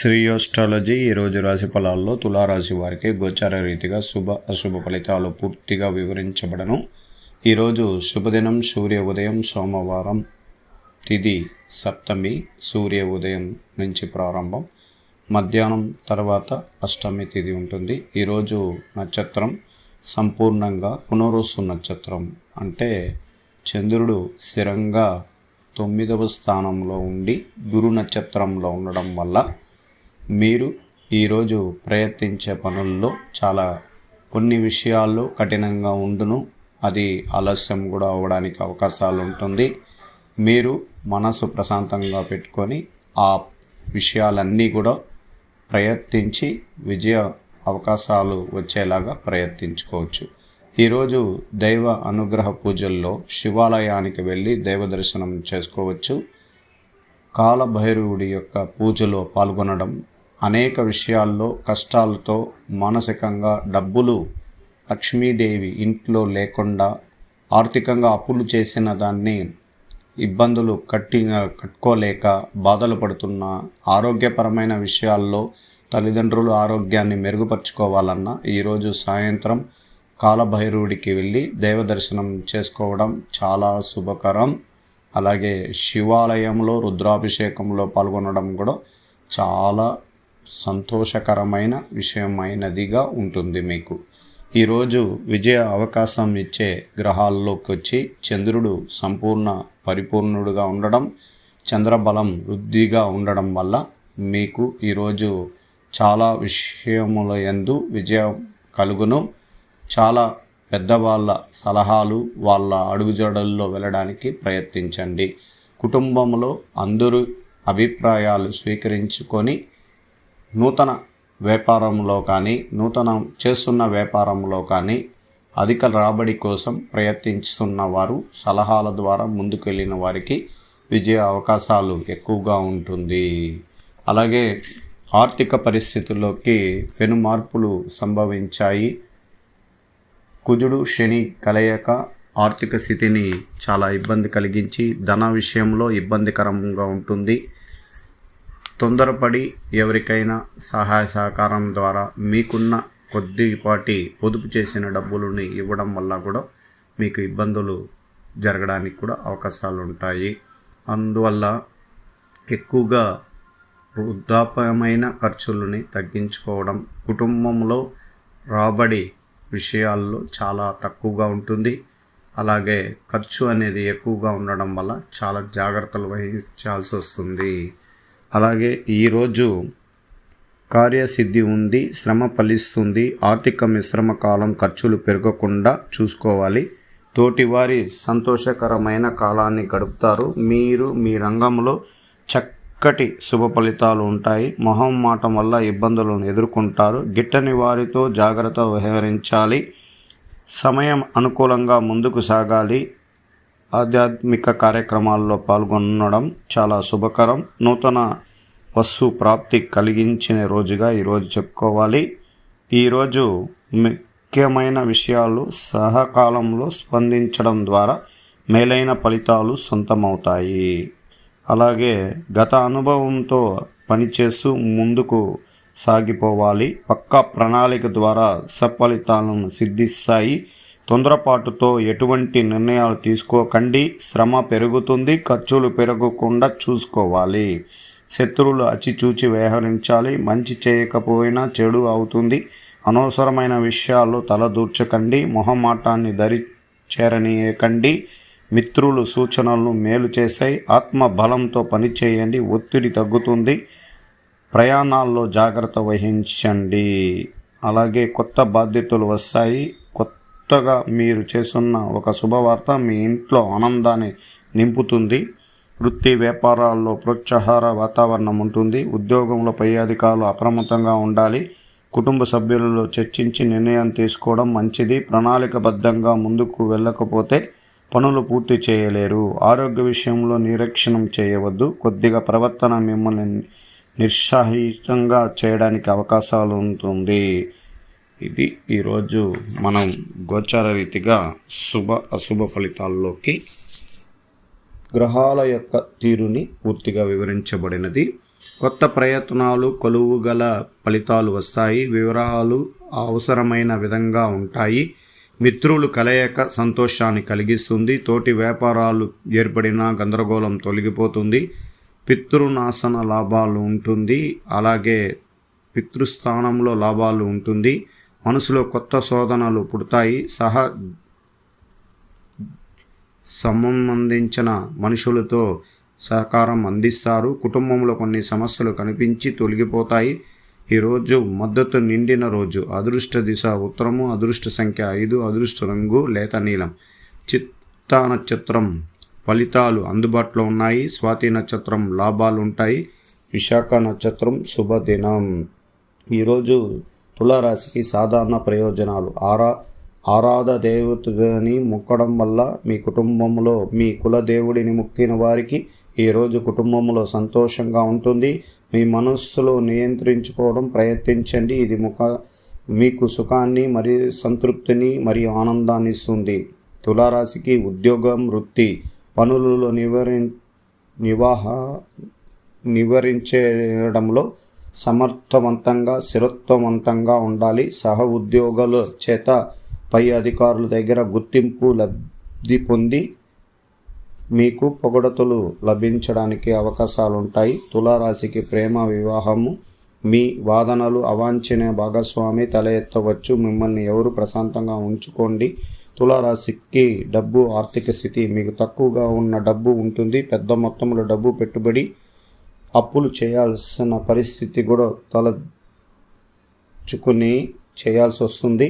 శ్రీయోస్ట్రాలజీ ఈరోజు రాశి ఫలాల్లో తులారాశి వారికి గోచార రీతిగా శుభ అశుభ ఫలితాలు పూర్తిగా వివరించబడను. ఈరోజు శుభదినం సూర్య ఉదయం సోమవారం, తిథి సప్తమి, సూర్య ఉదయం నుంచి ప్రారంభం, మధ్యాహ్నం తర్వాత అష్టమి తిథి ఉంటుంది. ఈరోజు నక్షత్రం సంపూర్ణంగా పునరుసు నక్షత్రం, అంటే చంద్రుడు స్థిరంగా 9వ స్థానంలో ఉండి గురు నక్షత్రంలో ఉండడం వల్ల మీరు ఈరోజు ప్రయత్నించే పనుల్లో కొన్ని విషయాల్లో కఠినంగా ఉండును. అది ఆలస్యం కూడా అవ్వడానికి అవకాశాలు ఉంటుంది. మీరు మనసు ప్రశాంతంగా పెట్టుకొని ఆ విషయాలన్నీ కూడా ప్రయత్నించి విజయ అవకాశాలు వచ్చేలాగా ప్రయత్నించుకోవచ్చు. ఈరోజు దైవ అనుగ్రహ పూజల్లో శివాలయానికి వెళ్ళి దైవ దర్శనం చేసుకోవచ్చు. కాలభైరవుడి యొక్క పూజలో పాల్గొనడం అనేక విషయాల్లో కష్టాలతో మానసికంగా డబ్బులు లక్ష్మీదేవి ఇంట్లో లేకుండా ఆర్థికంగా అప్పులు చేసిన దాన్ని ఇబ్బందులు కట్టుకోలేక బాధలు పడుతున్న ఆరోగ్యపరమైన విషయాల్లో తల్లిదండ్రుల ఆరోగ్యాన్ని మెరుగుపరుచుకోవాలన్నా ఈరోజు సాయంత్రం కాలభైరవుడికి వెళ్ళి దైవ దర్శనం చేసుకోవడం చాలా శుభకరం. అలాగే శివాలయంలో రుద్రాభిషేకంలో పాల్గొనడం కూడా చాలా సంతోషకరమైన విషయమైనదిగా ఉంటుంది. మీకు ఈరోజు విజయ అవకాశం ఇచ్చే గ్రహాల్లోకి వచ్చి చంద్రుడు సంపూర్ణ పరిపూర్ణుడుగా ఉండడం, చంద్రబలం వృద్ధిగా ఉండడం వల్ల మీకు ఈరోజు చాలా విషయముల యందు విజయం కలుగును. చాలా పెద్దవాళ్ళ సలహాలు, వాళ్ళ అడుగుజాడల్లో వెళ్ళడానికి ప్రయత్నించండి. కుటుంబంలో అందరూ అభిప్రాయాలు స్వీకరించుకొని నూతన వ్యాపారంలో కానీ చేస్తున్న వ్యాపారంలో కానీ అధిక రాబడి కోసం ప్రయత్నిస్తున్న వారు సలహాల ద్వారా ముందుకు వెళ్ళిన వారికి విజయ అవకాశాలు ఎక్కువగా ఉంటుంది. అలాగే ఆర్థిక పరిస్థితుల్లోకి పెను మార్పులు సంభవించాయి. కుజుడు శని కలయిక ఆర్థిక స్థితిని చాలా ఇబ్బంది కలిగించి ధన విషయంలో ఇబ్బందికరంగా ఉంటుంది. తొందరపడి ఎవరికైనా సహాయ సహకారం ద్వారా మీకున్న కొద్దిపాటి పొదుపు చేసిన డబ్బులని ఇవ్వడం వల్ల కూడా మీకు ఇబ్బందులు జరగడానికి కూడా అవకాశాలు ఉంటాయి. అందువల్ల ఎక్కువగా వృద్ధాప్యమైన ఖర్చులని తగ్గించుకోవడం, కుటుంబంలో రాబడి విషయాల్లో చాలా తక్కువగా ఉంటుంది. అలాగే ఖర్చు అనేది ఎక్కువగా ఉండడం వల్ల చాలా జాగ్రత్తలు వహించాల్సి వస్తుంది. అలాగే ఈరోజు కార్యసిద్ధి ఉంది, శ్రమ ఫలిస్తుంది. ఆర్థిక మిశ్రమ కాలం, ఖర్చులు పెరగకుండా చూసుకోవాలి. తోటివారి సంతోషకరమైన కాలాన్ని గడుపుతారు. మీరు మీ రంగంలో చక్కటి శుభ ఫలితాలు ఉంటాయి. మొహమాటం వల్ల ఇబ్బందులను ఎదుర్కొంటారు. గిట్టని వారితో జాగ్రత్త వ్యవహరించాలి. సమయం అనుకూలంగా ముందుకు సాగాలి. ఆధ్యాత్మిక కార్యక్రమాల్లో పాల్గొనడం చాలా శుభకరం. నూతన వస్తు ప్రాప్తి కలిగించిన రోజుగా ఈరోజు చెప్పుకోవాలి. ఈరోజు ముఖ్యమైన విషయాలు సహకాలంలో స్పందించడం ద్వారా మేలైన ఫలితాలు సొంతమవుతాయి. అలాగే గత అనుభవంతో పనిచేస్తూ ముందుకు సాగిపోవాలి. పక్కా ప్రణాళిక ద్వారా సఫలితాలను సిద్ధిస్తాయి. తొందరపాటుతో ఎటువంటి నిర్ణయాలు తీసుకోకండి. శ్రమ పెరుగుతుంది, ఖర్చులు పెరగకుండా చూసుకోవాలి. శత్రువులు అచిచూచి వ్యవహరించాలి. మంచి చేయకపోయినా చెడు అవుతుంది. అనవసరమైన విషయాల్లో తలదూర్చకండి. మొహమాటాన్ని దరి చేరనీయకండి. మిత్రులు సూచనలను మేలు చేశాయి. ఆత్మ బలంతో పనిచేయండి. ఒత్తిడి తగ్గుతుంది. ప్రయాణాల్లో జాగ్రత్త వహించండి. అలాగే కొత్త బాధ్యతలు వస్తాయి. కొత్తగా మీరు చేస్తున్న ఒక శుభవార్త మీ ఇంట్లో ఆనందాన్ని నింపుతుంది. వృత్తి వ్యాపారాల్లో ప్రోత్సాహర వాతావరణం ఉంటుంది. ఉద్యోగంలో పై అధికారులు అప్రమత్తంగా ఉండాలి. కుటుంబ సభ్యులలో చర్చించి నిర్ణయం తీసుకోవడం మంచిది. ప్రణాళికబద్ధంగా ముందుకు వెళ్ళకపోతే పనులు పూర్తి చేయలేరు. ఆరోగ్య విషయంలో నిరీక్షణం చేయవద్దు. కొద్దిగా ప్రవర్తన మిమ్మల్ని నిరుత్సాహితంగా చేయడానికి అవకాశాలు ఉంటుంది. ఇది ఈరోజు మనం గోచార రీతిగా శుభ అశుభ ఫలితాల్లోకి గ్రహాల యొక్క తీరుని పూర్తిగా వివరించబడినది. కొత్త ప్రయత్నాలు కొలువుగల ఫలితాలు వస్తాయి. వివరాలు అవసరమైన విధంగా ఉంటాయి. మిత్రులు కలయిక సంతోషాన్ని కలిగిస్తుంది. తోటి వ్యాపారాలు ఏర్పడిన గందరగోళం తొలగిపోతుంది. పితృనాశన లాభాలు ఉంటుంది. అలాగే పితృస్థానంలో లాభాలు ఉంటుంది. మనసులో కొత్త శోధనలు పుడతాయి. సంబంధించిన మనుషులతో సహకారం అందిస్తారు. కుటుంబంలో కొన్ని సమస్యలు కనిపించి తొలగిపోతాయి. ఈరోజు మద్దతు నిండిన రోజు. అదృష్ట దిశ ఉత్తరము, అదృష్ట సంఖ్య 5, అదృష్ట రంగు లేత నీలం. చిత్తా నక్షత్రం ఫలితాలు అందుబాటులో ఉన్నాయి. స్వాతి నక్షత్రం లాభాలు ఉంటాయి. విశాఖ నక్షత్రం శుభదినం. ఈరోజు తులారాశికి సాధారణ ప్రయోజనాలు. ఆరాధ దేవతని మొక్కడం వల్ల మీ కుటుంబంలో మీ కులదేవుడిని మొక్కిన వారికి ఈరోజు కుటుంబంలో సంతోషంగా ఉంటుంది. మీ మనస్సులో నియంత్రించుకోవడం ప్రయత్నించండి. ఇది మీకు సుఖాన్ని మరియు సంతృప్తిని మరియు ఆనందాన్ని ఇస్తుంది. తులారాశికి ఉద్యోగం, వృత్తి పనులలో నివారించడంలో సమర్థవంతంగా స్థిరత్వవంతంగా ఉండాలి. సహ ఉద్యోగుల చేత పై అధికారుల దగ్గర గుర్తింపు లబ్ధి పొంది మీకు పొగడతలు లభించడానికి అవకాశాలు ఉంటాయి. తులారాశికి ప్రేమ, వివాహము మీ వాదనలు అవాంఛనీయ భాగస్వామి తల ఎత్తవచ్చు. మిమ్మల్ని ఎవరు ప్రశాంతంగా ఉంచుకోండి. తులారాశికి డబ్బు, ఆర్థిక స్థితి మీకు తక్కువగా ఉన్న డబ్బు ఉంటుంది. పెద్ద మొత్తంలో డబ్బు పెట్టుబడి అప్పులు చేయాల్సిన పరిస్థితి కూడా తలచుకుని చేయాల్సి వస్తుంది.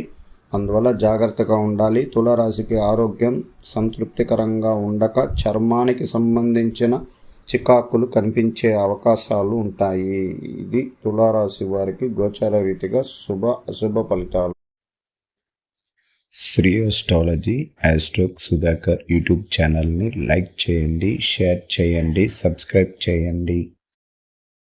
అందువల్ల జాగ్రత్తగా ఉండాలి. తులారాశికి ఆరోగ్యం సంతృప్తికరంగా ఉండక చర్మానికి సంబంధించిన చికాకులు కనిపించే అవకాశాలు ఉంటాయి. ఇది తులారాశి వారికి గోచార రీతిగా అశుభ ఫలితాలు. శ్రీ ఆస్ట్రాలజీ ఆస్ట్రోక్ సుధాకర్ యూట్యూబ్ ఛానల్ని లైక్ చేయండి, షేర్ చేయండి, సబ్స్క్రైబ్ చేయండి.